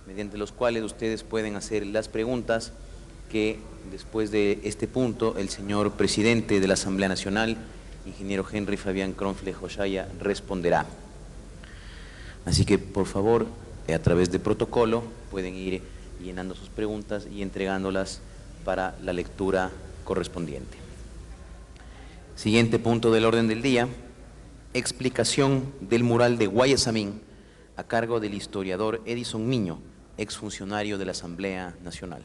mediante los cuales ustedes pueden hacer las preguntas que después de este punto el señor presidente de la Asamblea Nacional, ingeniero Henry Fabián Cronfle Joshaya, responderá. Así que, por favor, a través de protocolo pueden ir llenando sus preguntas y entregándolas para la lectura correspondiente. Siguiente punto del orden del día: explicación del mural de Guayasamín a cargo del historiador Edison Miño, exfuncionario de la Asamblea Nacional.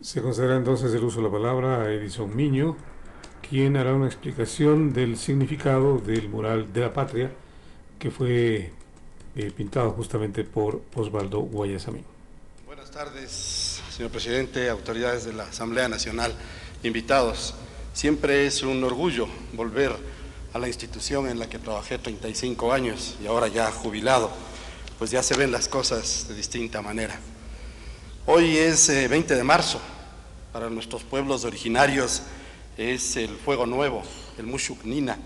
Se concederá entonces el uso de la palabra a Edison Miño, quien hará una explicación del significado del mural de la patria que fue pintado justamente por Osvaldo Guayasamín. Buenas tardes, señor presidente, autoridades de la Asamblea Nacional, invitados. Siempre es un orgullo volver a la institución en la que trabajé 35 años y ahora ya jubilado, pues ya se ven las cosas de distinta manera. Hoy es 20 de marzo, para nuestros pueblos originarios es el Fuego Nuevo, el Mushuk Nina,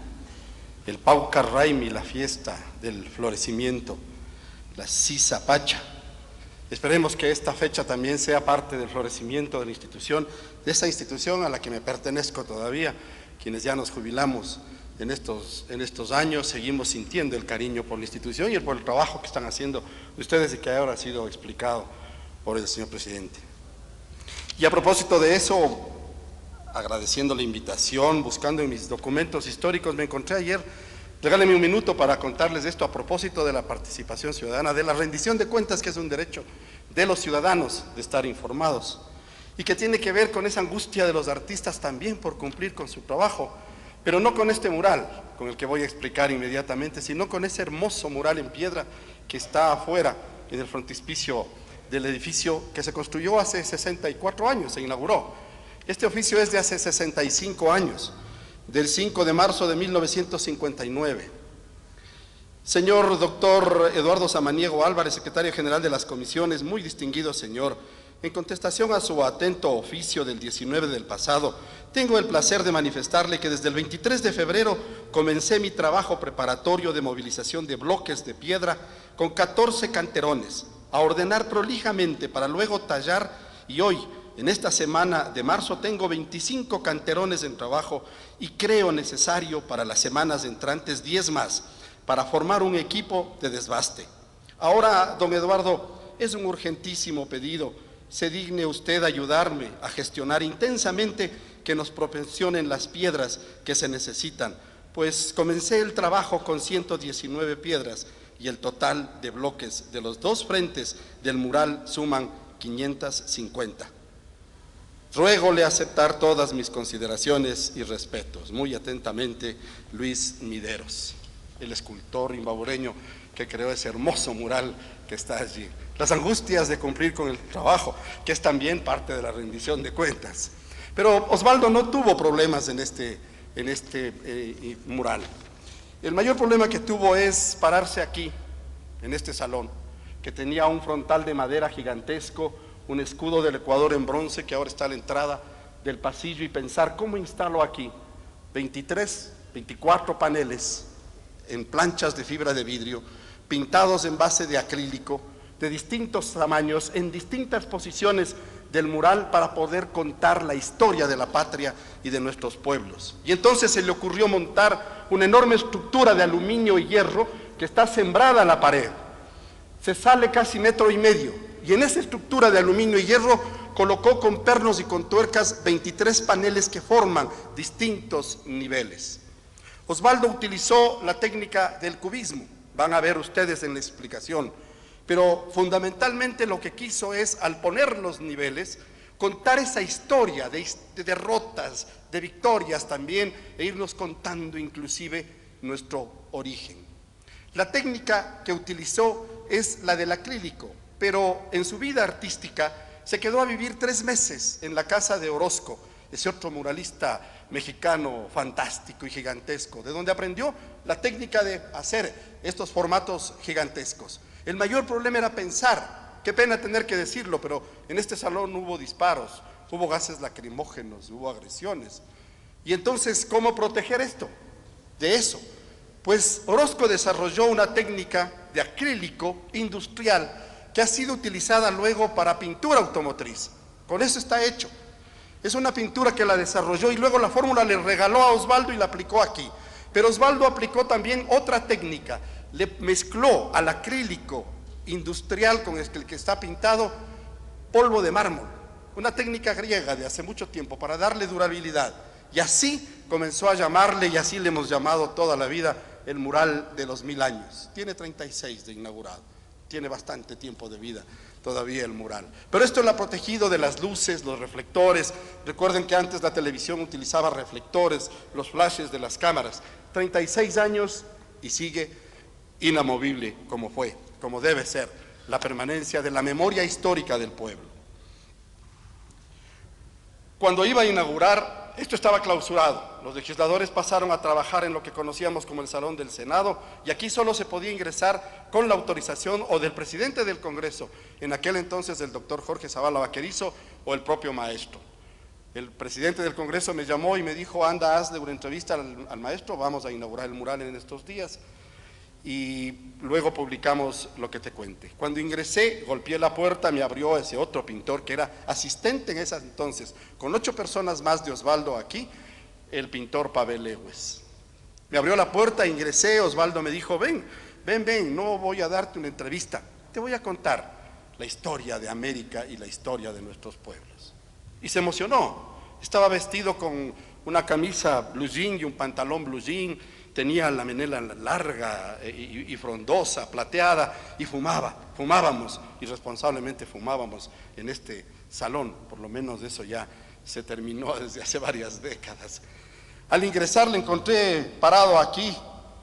el Pauca Raimi, la fiesta del florecimiento, la Sisa Pacha. Esperemos que esta fecha también sea parte del florecimiento de la institución, de esa institución a la que me pertenezco todavía. Quienes ya nos jubilamos en estos años seguimos sintiendo el cariño por la institución y por el trabajo que están haciendo ustedes y que ahora ha sido explicado por el señor presidente. Y a propósito de eso, agradeciendo la invitación, buscando en mis documentos históricos, me encontré ayer, regálenme un minuto para contarles esto a propósito de la participación ciudadana, de la rendición de cuentas, que es un derecho de los ciudadanos de estar informados y que tiene que ver con esa angustia de los artistas también por cumplir con su trabajo, pero no con este mural, con el que voy a explicar inmediatamente, sino con ese hermoso mural en piedra que está afuera en el frontispicio del edificio que se construyó hace 64 años, se inauguró. Este oficio es de hace 65 años, del 5 de marzo de 1959. Señor doctor Eduardo Samaniego Álvarez, secretario general de las comisiones, muy distinguido señor, en contestación a su atento oficio del 19 del pasado, tengo el placer de manifestarle que desde el 23 de febrero comencé mi trabajo preparatorio de movilización de bloques de piedra con 14 canterones, a ordenar prolijamente para luego tallar, y hoy, en esta semana de marzo, tengo 25 canterones en trabajo y creo necesario para las semanas entrantes 10 más para formar un equipo de desbaste. Ahora, don Eduardo, es un urgentísimo pedido. Se digne usted ayudarme a gestionar intensamente que nos proporcionen las piedras que se necesitan, pues comencé el trabajo con 119 piedras y el total de bloques de los dos frentes del mural suman 550. Ruégole aceptar todas mis consideraciones y respetos. Muy atentamente, Luis Mideros, el escultor imbabureño que creó ese hermoso mural que está allí. Las angustias de cumplir con el trabajo, que es también parte de la rendición de cuentas. Pero Osvaldo no tuvo problemas en este mural. El mayor problema que tuvo es pararse aquí, en este salón, que tenía un frontal de madera gigantesco, un escudo del Ecuador en bronce que ahora está a la entrada del pasillo, y pensar cómo instalo aquí 24 paneles en planchas de fibra de vidrio, pintados en base de acrílico, de distintos tamaños, en distintas posiciones del mural, para poder contar la historia de la patria y de nuestros pueblos. Y entonces se le ocurrió montar una enorme estructura de aluminio y hierro que está sembrada en la pared. Se sale casi 1,5 metros, y en esa estructura de aluminio y hierro colocó con pernos y con tuercas 23 paneles que forman distintos niveles. Osvaldo utilizó la técnica del cubismo, van a ver ustedes en la explicación, pero fundamentalmente lo que quiso es, al poner los niveles, contar esa historia de derrotas, de victorias también, e irnos contando inclusive nuestro origen. La técnica que utilizó es la del acrílico, pero en su vida artística se quedó a vivir 3 meses en la casa de Orozco, ese otro muralista mexicano fantástico y gigantesco, de donde aprendió la técnica de hacer estos formatos gigantescos. El mayor problema era pensar, qué pena tener que decirlo, pero en este salón hubo disparos, hubo gases lacrimógenos, hubo agresiones. Y entonces, ¿cómo proteger esto? De eso. Pues Orozco desarrolló una técnica de acrílico industrial que ha sido utilizada luego para pintura automotriz. Con eso está hecho. Es una pintura que la desarrolló y luego la fórmula le regaló a Osvaldo y la aplicó aquí. Pero Osvaldo aplicó también otra técnica. Le mezcló al acrílico industrial con el que está pintado polvo de mármol. Una técnica griega de hace mucho tiempo para darle durabilidad. Y así comenzó a llamarle, y así le hemos llamado toda la vida, el mural de los 1000 años. Tiene 36 de inaugurado. Tiene bastante tiempo de vida todavía el mural. Pero esto lo ha protegido de las luces, los reflectores. Recuerden que antes la televisión utilizaba reflectores, los flashes de las cámaras. 36 años y sigue inamovible como fue, como debe ser, la permanencia de la memoria histórica del pueblo. Cuando iba a inaugurar, esto estaba clausurado. Los legisladores pasaron a trabajar en lo que conocíamos como el Salón del Senado, y aquí solo se podía ingresar con la autorización o del presidente del Congreso, en aquel entonces el doctor Jorge Zavala Vaquerizo, o el propio maestro. El presidente del Congreso me llamó y me dijo: anda, hazle una entrevista al maestro, vamos a inaugurar el mural en estos días. Y luego publicamos lo que te cuente. Cuando ingresé, golpeé la puerta, me abrió ese otro pintor que era asistente en ese entonces, con 8 personas más de Osvaldo aquí, el pintor Pavel Lewes. Me abrió la puerta, ingresé, Osvaldo me dijo: ven, no voy a darte una entrevista, te voy a contar la historia de América y la historia de nuestros pueblos. Y se emocionó. Estaba vestido con una camisa blue jean y un pantalón blue jean, tenía la menela larga y frondosa, plateada, y fumábamos, irresponsablemente fumábamos en este salón. Por lo menos eso ya se terminó desde hace varias décadas. Al ingresar le encontré parado aquí,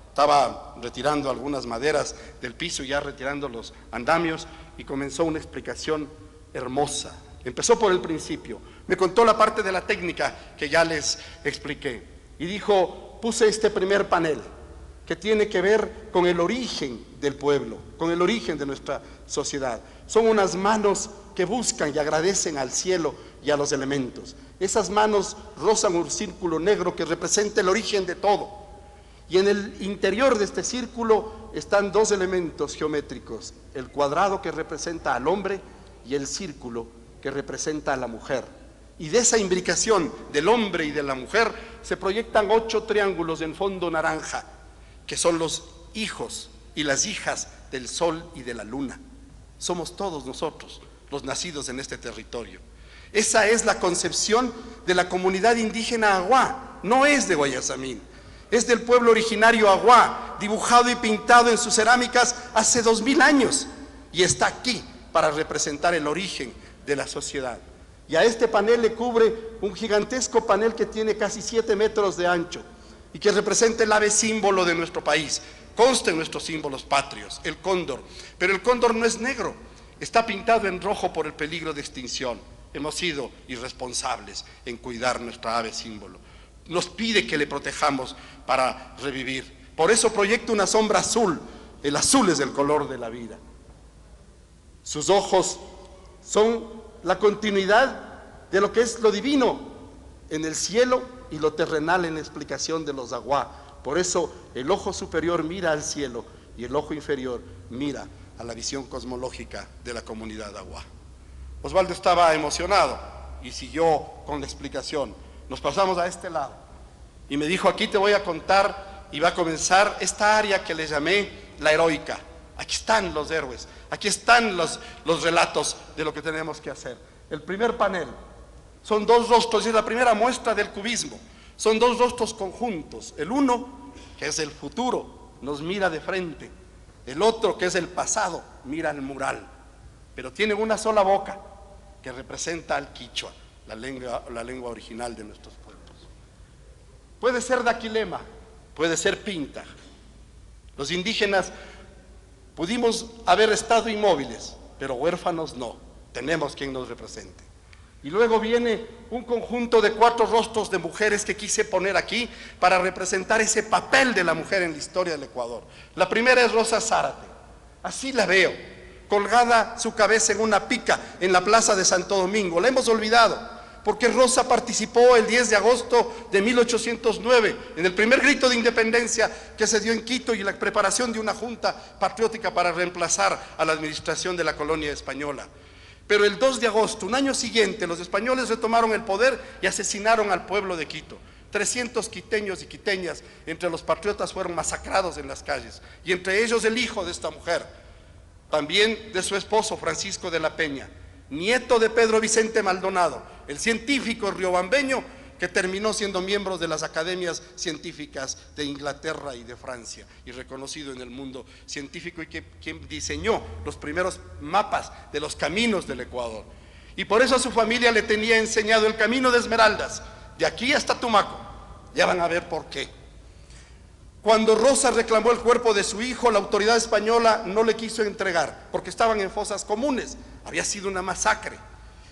estaba retirando algunas maderas del piso, ya retirando los andamios, y comenzó una explicación hermosa. Empezó por el principio, me contó la parte de la técnica que ya les expliqué, y dijo: puse este primer panel que tiene que ver con el origen del pueblo, con el origen de nuestra sociedad. Son unas manos que buscan y agradecen al cielo y a los elementos. Esas manos rozan un círculo negro que representa el origen de todo. Y en el interior de este círculo están 2 elementos geométricos: el cuadrado, que representa al hombre, y el círculo, que representa a la mujer. Y de esa imbricación del hombre y de la mujer se proyectan 8 triángulos en fondo naranja, que son los hijos y las hijas del sol y de la luna. Somos todos nosotros los nacidos en este territorio. Esa es la concepción de la comunidad indígena Aguá. No es de Guayasamín, es del pueblo originario Aguá, dibujado y pintado en sus cerámicas hace 2000 años, y está aquí para representar el origen de la sociedad. Y a este panel le cubre un gigantesco panel que tiene casi 7 metros de ancho y que representa el ave símbolo de nuestro país. Consta en nuestros símbolos patrios, el cóndor, pero el cóndor no es negro, está pintado en rojo por el peligro de extinción. Hemos sido irresponsables en cuidar nuestra ave símbolo. Nos pide que le protejamos para revivir. Por eso proyecta una sombra azul. El azul es el color de la vida. Sus ojos son la continuidad de lo que es lo divino en el cielo y lo terrenal en la explicación de los Aguá. Por eso el ojo superior mira al cielo y el ojo inferior mira a la visión cosmológica de la comunidad Aguá. Osvaldo estaba emocionado y siguió con la explicación. Nos pasamos a este lado y me dijo: aquí te voy a contar, y va a comenzar esta área que le llamé la heroica. Aquí están los héroes, aquí están los relatos de lo que tenemos que hacer. El primer panel son 2 rostros, y es la primera muestra del cubismo. Son 2 rostros conjuntos. El uno, que es el futuro, nos mira de frente. El otro, que es el pasado, mira al mural. Pero tienen una sola boca, que representa al quichua, la lengua original de nuestros pueblos. Puede ser daquilema, puede ser pinta. Los indígenas pudimos haber estado inmóviles, pero huérfanos no. Tenemos quien nos represente. Y luego viene un conjunto de 4 rostros de mujeres que quise poner aquí para representar ese papel de la mujer en la historia del Ecuador. La primera es Rosa Zárate. Así la veo, colgada su cabeza en una pica en la plaza de Santo Domingo. La hemos olvidado, porque Rosa participó el 10 de agosto de 1809 en el primer grito de independencia que se dio en Quito y la preparación de una junta patriótica para reemplazar a la administración de la colonia española. Pero el 2 de agosto, un año siguiente, los españoles retomaron el poder y asesinaron al pueblo de Quito. 300 quiteños y quiteñas entre los patriotas fueron masacrados en las calles, y entre ellos el hijo de esta mujer, también de su esposo Francisco de la Peña, nieto de Pedro Vicente Maldonado, el científico riobambeño que terminó siendo miembro de las academias científicas de Inglaterra y de Francia, y reconocido en el mundo científico, y quien diseñó los primeros mapas de los caminos del Ecuador. Y por eso a su familia le tenía enseñado el camino de Esmeraldas, de aquí hasta Tumaco. Ya van a ver por qué. Cuando Rosa reclamó el cuerpo de su hijo, la autoridad española no le quiso entregar, porque estaban en fosas comunes, había sido una masacre.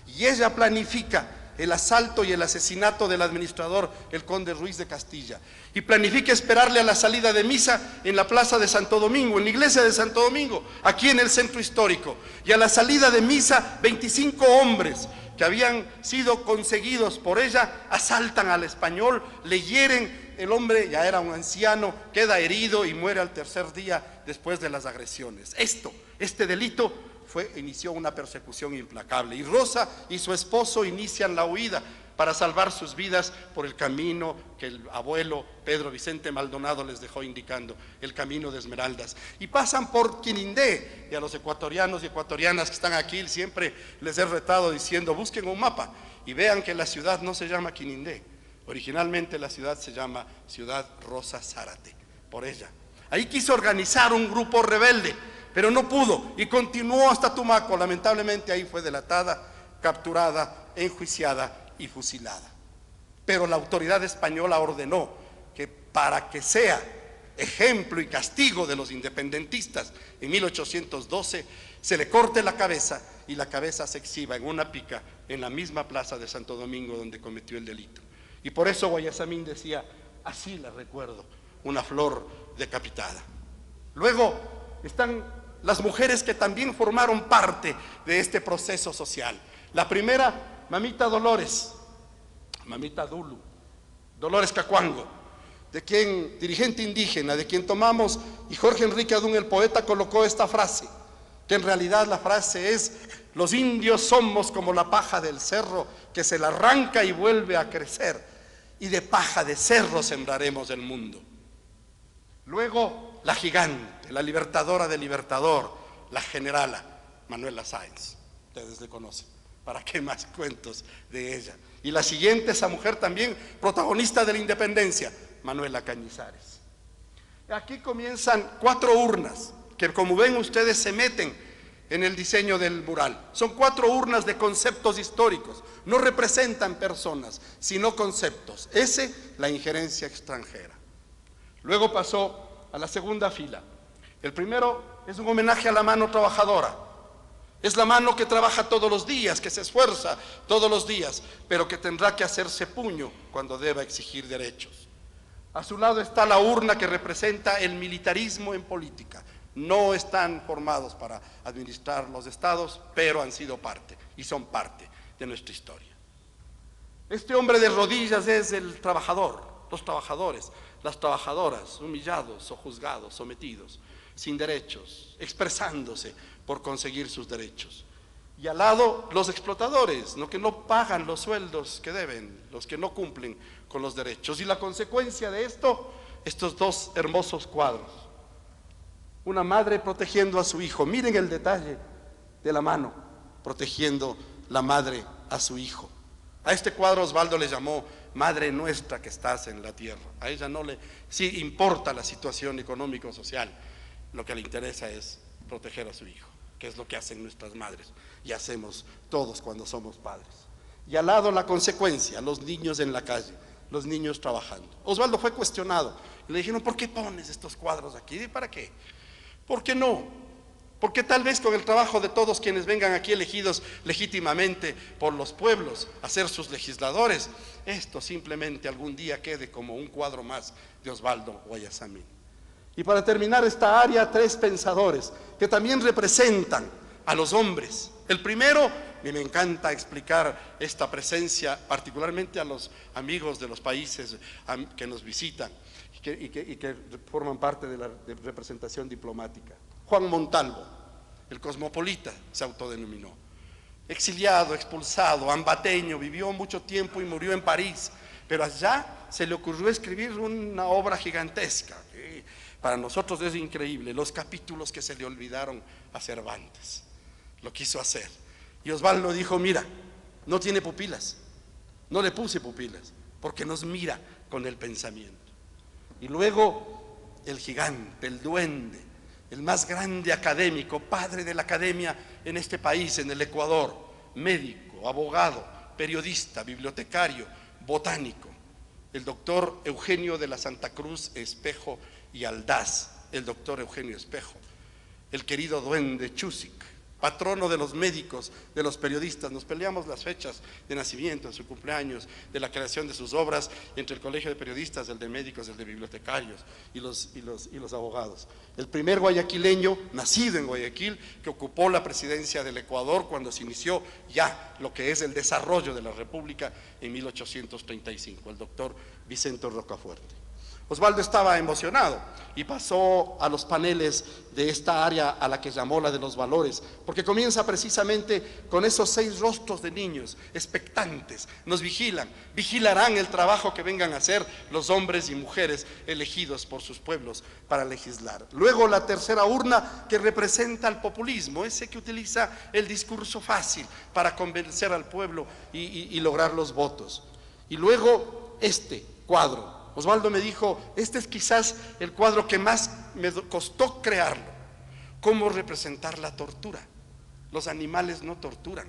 Y ella planifica el asalto y el asesinato del administrador, el conde Ruiz de Castilla, y planifica esperarle a la salida de misa en la plaza de Santo Domingo, en la iglesia de Santo Domingo, aquí en el centro histórico. Y a la salida de misa, 25 hombres que habían sido conseguidos por ella asaltan al español, le hieren. El hombre ya era un anciano, queda herido y muere al tercer día después de las agresiones. Este delito inició una persecución implacable, y Rosa y su esposo inician la huida para salvar sus vidas por el camino que el abuelo Pedro Vicente Maldonado les dejó indicando, el camino de Esmeraldas, y pasan por Quinindé. Y a los ecuatorianos y ecuatorianas que están aquí siempre les he retado diciendo: busquen un mapa y vean que la ciudad no se llama Quinindé. Originalmente la ciudad se llama Ciudad Rosa Zárate, por ella. Ahí quiso organizar un grupo rebelde, pero no pudo, y continuó hasta Tumaco. Lamentablemente ahí fue delatada, capturada, enjuiciada y fusilada. Pero la autoridad española ordenó que, para que sea ejemplo y castigo de los independentistas, en 1812 se le corte la cabeza y la cabeza se exhiba en una pica en la misma plaza de Santo Domingo donde cometió el delito. Y por eso Guayasamín decía: así la recuerdo, una flor decapitada. Luego están las mujeres que también formaron parte de este proceso social. La primera, Mamita Dolores, Mamita Dulu, Dolores Cacuango, dirigente indígena, de quien tomamos, y Jorge Enrique Adún, el poeta, colocó esta frase, que en realidad la frase es: los indios somos como la paja del cerro, que se la arranca y vuelve a crecer, y de paja de cerro sembraremos el mundo. Luego, la gigante, la libertadora del Libertador, la generala Manuela Sáenz. Ustedes le conocen, ¿para qué más cuentos de ella? Y la siguiente, esa mujer también protagonista de la independencia, Manuela Cañizares. Aquí comienzan 4 urnas que, como ven ustedes, se meten en el diseño del mural. Son 4 urnas de conceptos históricos, no representan personas, sino conceptos. La injerencia extranjera. Luego pasó a la segunda fila. El primero es un homenaje a la mano trabajadora. Es la mano que trabaja todos los días, que se esfuerza todos los días, pero que tendrá que hacerse puño cuando deba exigir derechos. A su lado está la urna que representa el militarismo en política. No están formados para administrar los estados, pero han sido parte y son parte de nuestra historia. Este hombre de rodillas es el trabajador, los trabajadores, las trabajadoras, humillados o juzgados, sometidos, sin derechos, expresándose por conseguir sus derechos. Y al lado, los explotadores, los que no pagan los sueldos que deben, los que no cumplen con los derechos. Y la consecuencia de esto, estos 2 hermosos cuadros. Una madre protegiendo a su hijo. Miren el detalle de la mano, protegiendo la madre a su hijo. A este cuadro Osvaldo le llamó Madre nuestra que estás en la tierra. A ella no le importa la situación económico-social, lo que le interesa es proteger a su hijo, que es lo que hacen nuestras madres y hacemos todos cuando somos padres. Y al lado la consecuencia, los niños en la calle, los niños trabajando. Osvaldo fue cuestionado y le dijeron: ¿por qué pones estos cuadros aquí? ¿Y para qué? ¿Por qué no? Porque tal vez con el trabajo de todos quienes vengan aquí elegidos legítimamente por los pueblos a ser sus legisladores, esto simplemente algún día quede como un cuadro más de Osvaldo Guayasamín. Y para terminar esta área, 3 pensadores que también representan a los hombres. El primero, y me encanta explicar esta presencia, particularmente a los amigos de los países que nos visitan y que forman parte de la representación diplomática. Juan Montalvo, el cosmopolita, se autodenominó. Exiliado, expulsado, ambateño, vivió mucho tiempo y murió en París, pero allá se le ocurrió escribir una obra gigantesca. Para nosotros es increíble, los capítulos que se le olvidaron a Cervantes. Lo quiso hacer. Y Osvaldo dijo, mira, no tiene pupilas, no le puse pupilas, porque nos mira con el pensamiento. Y luego el gigante, el duende, el más grande académico, padre de la academia en este país, en el Ecuador, médico, abogado, periodista, bibliotecario, botánico, el doctor Eugenio de la Santa Cruz Espejo y Aldaz, el doctor Eugenio Espejo, el querido duende Chusik, patrono de los médicos, de los periodistas. Nos peleamos las fechas de nacimiento, de su cumpleaños, de la creación de sus obras, entre el colegio de periodistas, el de médicos, el de bibliotecarios y los abogados. El primer guayaquileño, nacido en Guayaquil, que ocupó la presidencia del Ecuador cuando se inició ya lo que es el desarrollo de la República en 1835, el doctor Vicente Rocafuerte. Osvaldo estaba emocionado y pasó a los paneles de esta área a la que llamó la de los valores, porque comienza precisamente con esos 6 rostros de niños expectantes. Nos vigilarán el trabajo que vengan a hacer los hombres y mujeres elegidos por sus pueblos para legislar. Luego la tercera urna, que representa al populismo, ese que utiliza el discurso fácil para convencer al pueblo y lograr los votos. Y luego este cuadro. Osvaldo me dijo, este es quizás el cuadro que más me costó crearlo. ¿Cómo representar la tortura? Los animales no torturan.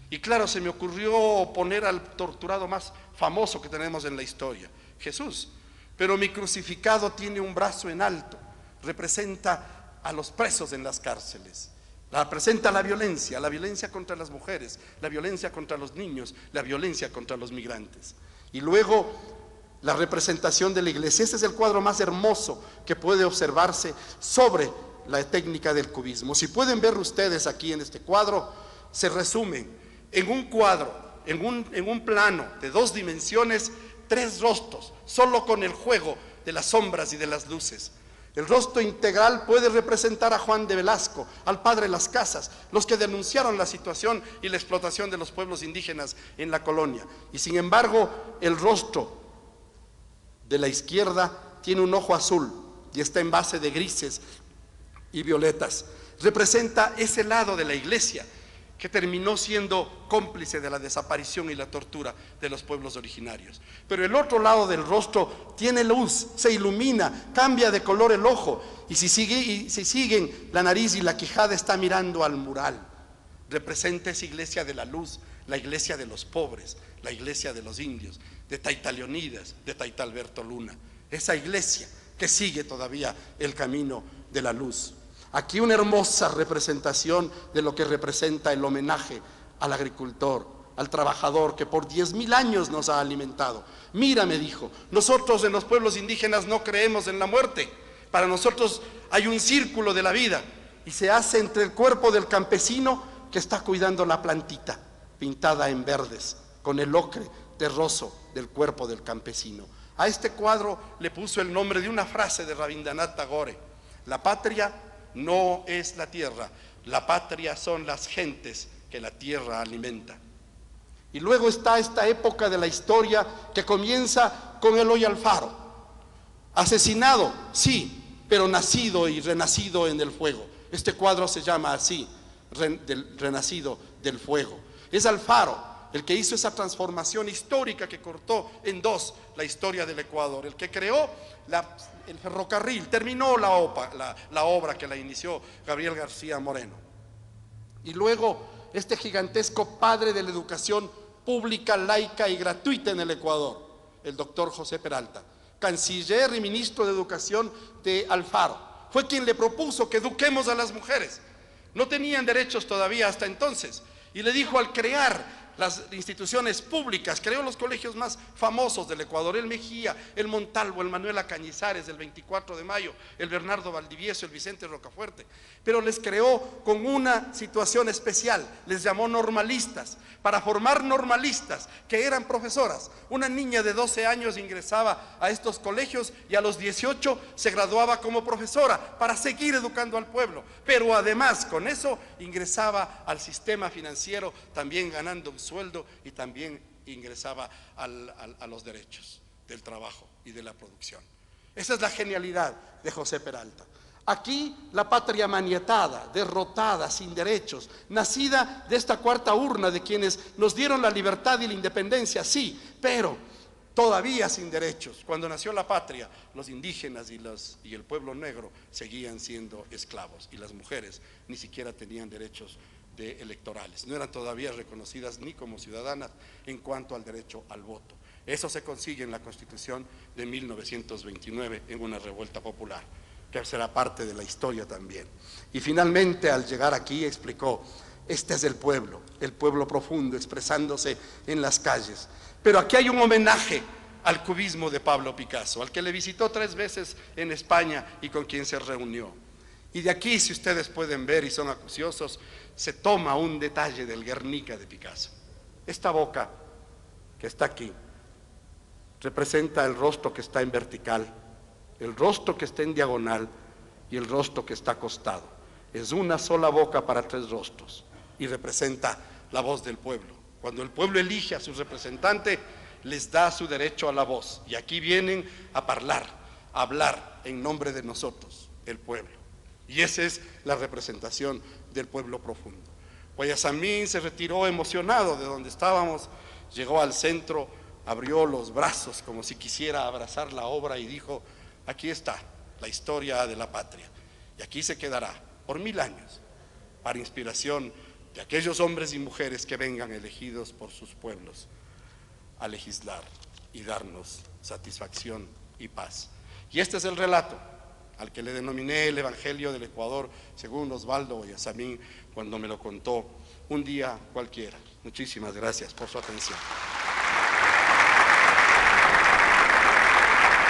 Y claro, se me ocurrió poner al torturado más famoso que tenemos en la historia, Jesús. Pero mi crucificado tiene un brazo en alto, representa a los presos en las cárceles. Representa la violencia contra las mujeres, la violencia contra los niños, la violencia contra los migrantes. Y luego la representación de la iglesia. Este es el cuadro más hermoso que puede observarse sobre la técnica del cubismo. Si pueden ver ustedes aquí en este cuadro, se resumen en un cuadro, en un plano de 2 dimensiones, 3 rostros, solo con el juego de las sombras y de las luces. El rostro integral puede representar a Juan de Velasco, al padre Las Casas, los que denunciaron la situación y la explotación de los pueblos indígenas en la colonia. Y sin embargo, el rostro de la izquierda tiene un ojo azul y está en base de grises y violetas. Representa ese lado de la iglesia que terminó siendo cómplice de la desaparición y la tortura de los pueblos originarios. Pero el otro lado del rostro tiene luz, se ilumina, cambia de color el ojo, y si siguen, la nariz y la quijada está mirando al mural. Representa esa iglesia de la luz, la iglesia de los pobres, la iglesia de los indios, de Taita Leonidas, de Taita Alberto Luna, esa iglesia que sigue todavía el camino de la luz. Aquí una hermosa representación de lo que representa el homenaje al agricultor, al trabajador que por 10.000 años nos ha alimentado. Mira, me dijo, nosotros en los pueblos indígenas no creemos en la muerte. Para nosotros hay un círculo de la vida y se hace entre el cuerpo del campesino que está cuidando la plantita pintada en verdes, con el ocre terroso del cuerpo del campesino. A este cuadro le puso el nombre de una frase de Rabindranath Tagore: la patria no es la tierra, la patria son las gentes que la tierra alimenta. Y luego está esta época de la historia que comienza con Eloy Alfaro, asesinado, sí, pero nacido y renacido en el fuego. Este cuadro se llama así, renacido del fuego. Es Alfaro el que hizo esa transformación histórica que cortó en 2 la historia del Ecuador, el que creó el ferrocarril, terminó la obra que la inició Gabriel García Moreno. Y luego este gigantesco padre de la educación pública, laica y gratuita en el Ecuador, el doctor José Peralta, canciller y ministro de Educación de Alfaro. Fue quien le propuso que eduquemos a las mujeres. No tenían derechos todavía hasta entonces. Y le dijo, al crear las instituciones públicas, creó los colegios más famosos del Ecuador, el Mejía, el Montalvo, el Manuela Cañizares, el 24 de mayo, el Bernardo Valdivieso, el Vicente Rocafuerte, pero les creó con una situación especial, les llamó normalistas, para formar normalistas que eran profesoras. Una niña de 12 años ingresaba a estos colegios y a los 18 se graduaba como profesora para seguir educando al pueblo, pero además con eso ingresaba al sistema financiero también ganando un sueldo y también ingresaba a los derechos del trabajo y de la producción. Esa es la genialidad de José Peralta. Aquí la patria manietada, derrotada, sin derechos, nacida de esta cuarta urna de quienes nos dieron la libertad y la independencia, sí, pero todavía sin derechos. Cuando nació la patria, los indígenas y el pueblo negro seguían siendo esclavos y las mujeres ni siquiera tenían derechos electorales, no eran todavía reconocidas ni como ciudadanas en cuanto al derecho al voto. Eso se consigue en la Constitución de 1929 en una revuelta popular, que será parte de la historia también. Y finalmente, al llegar aquí, explicó: este es el pueblo profundo, expresándose en las calles. Pero aquí hay un homenaje al cubismo de Pablo Picasso, al que le visitó 3 veces en España y con quien se reunió. Y de aquí, si ustedes pueden ver y son acuciosos, se toma un detalle del Guernica de Picasso. Esta boca que está aquí representa el rostro que está en vertical, el rostro que está en diagonal y el rostro que está acostado. Es una sola boca para 3 rostros y representa la voz del pueblo. Cuando el pueblo elige a su representante, les da su derecho a la voz. Y aquí vienen a hablar en nombre de nosotros, el pueblo. Y esa es la representación del pueblo profundo. Guayasamín se retiró emocionado de donde estábamos, llegó al centro, abrió los brazos como si quisiera abrazar la obra y dijo: aquí está la historia de la patria, y aquí se quedará por 1000 años, para inspiración de aquellos hombres y mujeres que vengan elegidos por sus pueblos a legislar y darnos satisfacción y paz. Y este es el relato al que le denominé el Evangelio del Ecuador, según Osvaldo Guayasamín, cuando me lo contó un día cualquiera. Muchísimas gracias por su atención.